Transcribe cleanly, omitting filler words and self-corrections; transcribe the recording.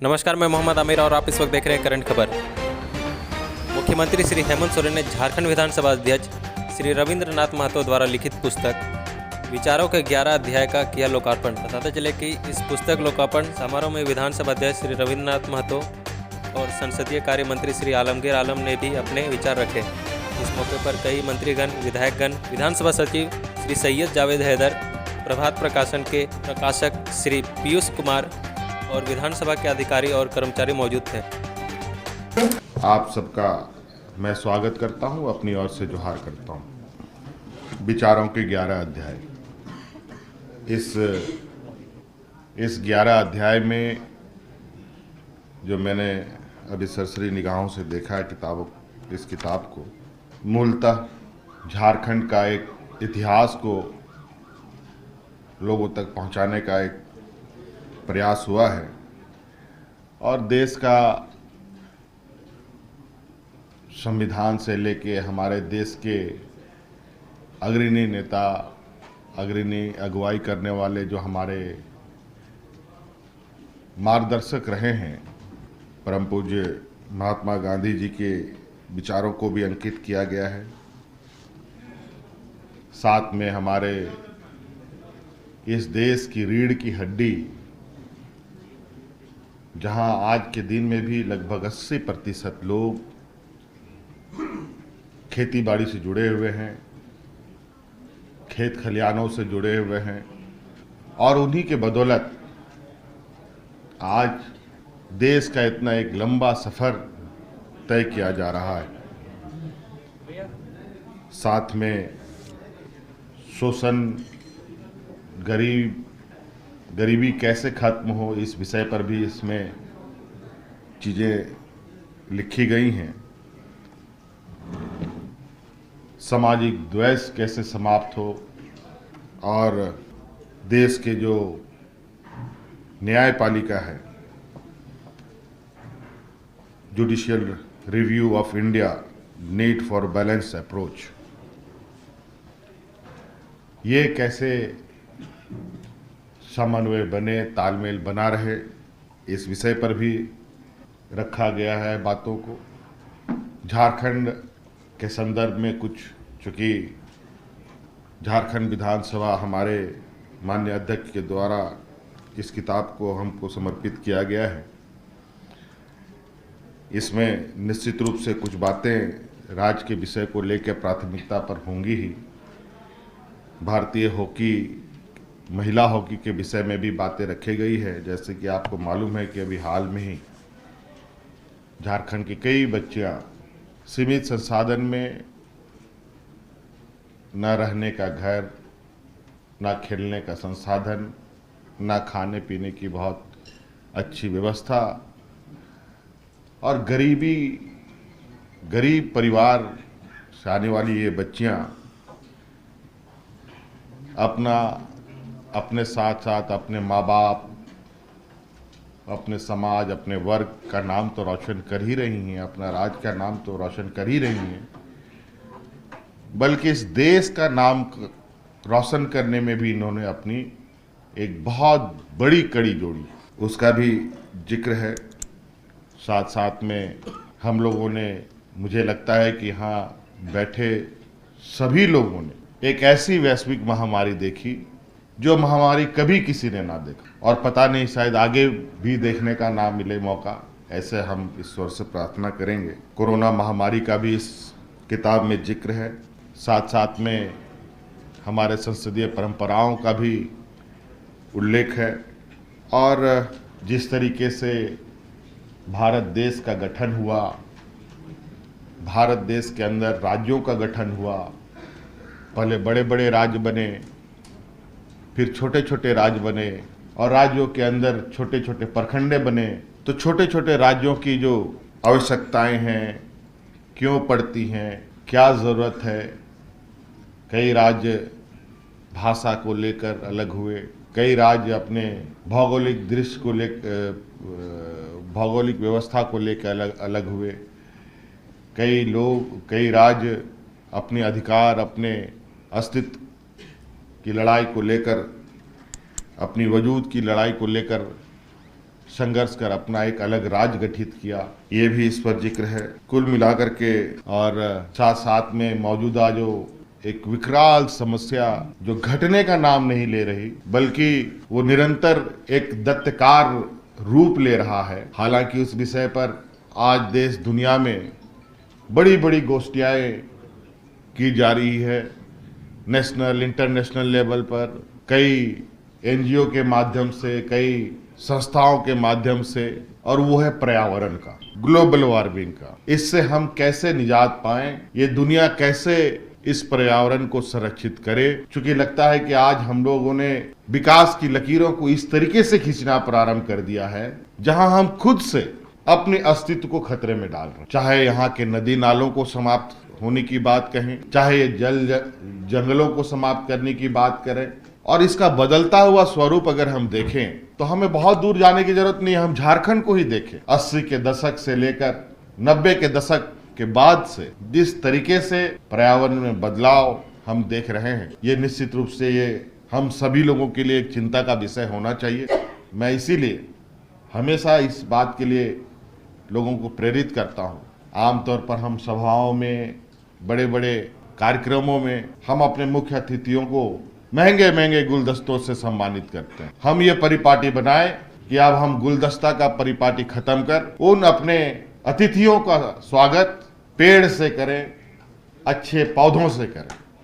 नमस्कार, मैं मोहम्मद आमिर और आप इस वक्त देख रहे हैं करंट खबर। मुख्यमंत्री श्री हेमंत सोरेन ने झारखंड विधानसभा अध्यक्ष श्री रविंद्रनाथ महतो द्वारा लिखित पुस्तक विचारों के 11 अध्याय का किया लोकार्पण। बताते चले कि इस पुस्तक लोकार्पण समारोह में विधानसभा अध्यक्ष श्री रविंद्रनाथ महतो और संसदीय कार्य मंत्री श्री आलमगीर आलम ने भी अपने विचार रखे। इस मौके पर कई मंत्रीगण, विधायकगण, विधानसभा सचिव श्री सैयद जावेद हैदर, प्रभात प्रकाशन के प्रकाशक श्री पीयूष कुमार और विधानसभा के अधिकारी और कर्मचारी मौजूद थे। आप सबका मैं स्वागत करता हूं, अपनी ओर से जोहार करता हूं। विचारों के 11 अध्याय। इस 11 अध्याय में जो मैंने अभी सरसरी निगाहों से देखा है इस किताब को, मूलतः झारखंड का एक इतिहास को लोगों तक पहुंचाने का एक प्रयास हुआ है और देश का संविधान से लेके हमारे देश के अग्रणी नेता, अग्रणी अगुवाई करने वाले जो हमारे मार्गदर्शक रहे हैं, परम पूज्य महात्मा गांधी जी के विचारों को भी अंकित किया गया है। साथ में हमारे इस देश की रीढ़ की हड्डी, जहां आज के दिन में भी लगभग 80% लोग खेती बाड़ी से जुड़े हुए हैं, खेत खलिहानों से जुड़े हुए हैं और उन्हीं के बदौलत आज देश का इतना एक लंबा सफर तय किया जा रहा है। साथ में शोषण, गरीबी कैसे खत्म हो, इस विषय पर भी इसमें चीज़ें लिखी गई हैं। सामाजिक द्वेष कैसे समाप्त हो और देश के जो न्यायपालिका है, judicial review of India, need for balance approach, ये कैसे समन्वय बने, तालमेल बना रहे, इस विषय पर भी रखा गया है बातों को। झारखंड के संदर्भ में कुछ, चूँकि झारखंड विधानसभा हमारे माननीय अध्यक्ष के द्वारा इस किताब को हमको समर्पित किया गया है, इसमें निश्चित रूप से कुछ बातें राज्य के विषय को लेकर प्राथमिकता पर होंगी ही। भारतीय हॉकी, महिला हॉकी के विषय में भी बातें रखी गई है। जैसे कि आपको मालूम है कि अभी हाल में ही झारखंड की कई बच्चियां सीमित संसाधन में, न रहने का घर, न खेलने का संसाधन, न खाने पीने की बहुत अच्छी व्यवस्था और गरीब परिवार से आने वाली ये बच्चियां अपने साथ साथ अपने माँ बाप, अपने समाज, अपने वर्ग का नाम तो रोशन कर ही रही हैं, अपना राज्य का नाम तो रोशन कर ही रही हैं, बल्कि इस देश का नाम रोशन करने में भी इन्होंने अपनी एक बहुत बड़ी कड़ी जोड़ी, उसका भी जिक्र है। साथ साथ में हम लोगों ने, मुझे लगता है कि यहाँ बैठे सभी लोगों ने एक ऐसी वैश्विक महामारी देखी जो महामारी कभी किसी ने ना देखा और पता नहीं शायद आगे भी देखने का ना मिले मौका, ऐसे हम ईश्वर से प्रार्थना करेंगे। कोरोना महामारी का भी इस किताब में जिक्र है। साथ साथ में हमारे संसदीय परंपराओं का भी उल्लेख है और जिस तरीके से भारत देश का गठन हुआ, भारत देश के अंदर राज्यों का गठन हुआ, पहले बड़े बड़े राज्य बने, फिर छोटे छोटे राज्य बने और राज्यों के अंदर छोटे छोटे प्रखंडे बने। तो छोटे छोटे राज्यों की जो आवश्यकताएं हैं, क्यों पड़ती हैं, क्या ज़रूरत है, कई राज्य भाषा को लेकर अलग हुए, कई राज्य अपने भौगोलिक दृश्य को लेकर, भौगोलिक व्यवस्था को लेकर अलग हुए, कई राज्य अपने अधिकार, अपने अस्तित्व की लड़ाई को लेकर, अपनी वजूद की लड़ाई को लेकर संघर्ष कर अपना एक अलग राज्य गठित किया, ये भी इस पर जिक्र है। कुल मिलाकर के और साथ साथ में मौजूदा जो एक विकराल समस्या जो घटने का नाम नहीं ले रही, बल्कि वो निरंतर एक दैत्यकार रूप ले रहा है। हालांकि उस विषय पर आज देश दुनिया में बड़ी बड़ी गोष्ठियाँ की जा रही है। नेशनल इंटरनेशनल लेवल पर कई एनजीओ के माध्यम से, कई संस्थाओं के माध्यम से, और वो है पर्यावरण का, ग्लोबल वार्मिंग का। इससे हम कैसे निजात पाएं, ये दुनिया कैसे इस पर्यावरण को संरक्षित करे। चूंकि लगता है कि आज हम लोगों ने विकास की लकीरों को इस तरीके से खींचना प्रारंभ कर दिया है जहां हम खुद से अपने अस्तित्व को खतरे में डाल रहे हैं। चाहे यहाँ के नदी नालों को समाप्त होने की बात कहें, चाहे जंगलों को समाप्त करने की बात करें, और इसका बदलता हुआ स्वरूप अगर हम देखें तो हमें बहुत दूर जाने की जरूरत नहीं है। हम झारखंड को ही देखें। 80 के दशक से लेकर 90 के दशक के बाद से जिस तरीके से पर्यावरण में बदलाव हम देख रहे हैं, ये निश्चित रूप से ये हम सभी लोगों के लिए एक चिंता का विषय होना चाहिए। मैं इसीलिए हमेशा इस बात के लिए लोगों को प्रेरित करता हूँ। आमतौर पर हम सभाओं में, बड़े बड़े कार्यक्रमों में हम अपने मुख्य अतिथियों को महंगे महंगे गुलदस्तों से सम्मानित करते हैं। हम ये परिपाटी बनाएं कि अब हम गुलदस्ता का परिपाटी खत्म कर उन अपने अतिथियों का स्वागत पेड़ से करें, अच्छे पौधों से करें।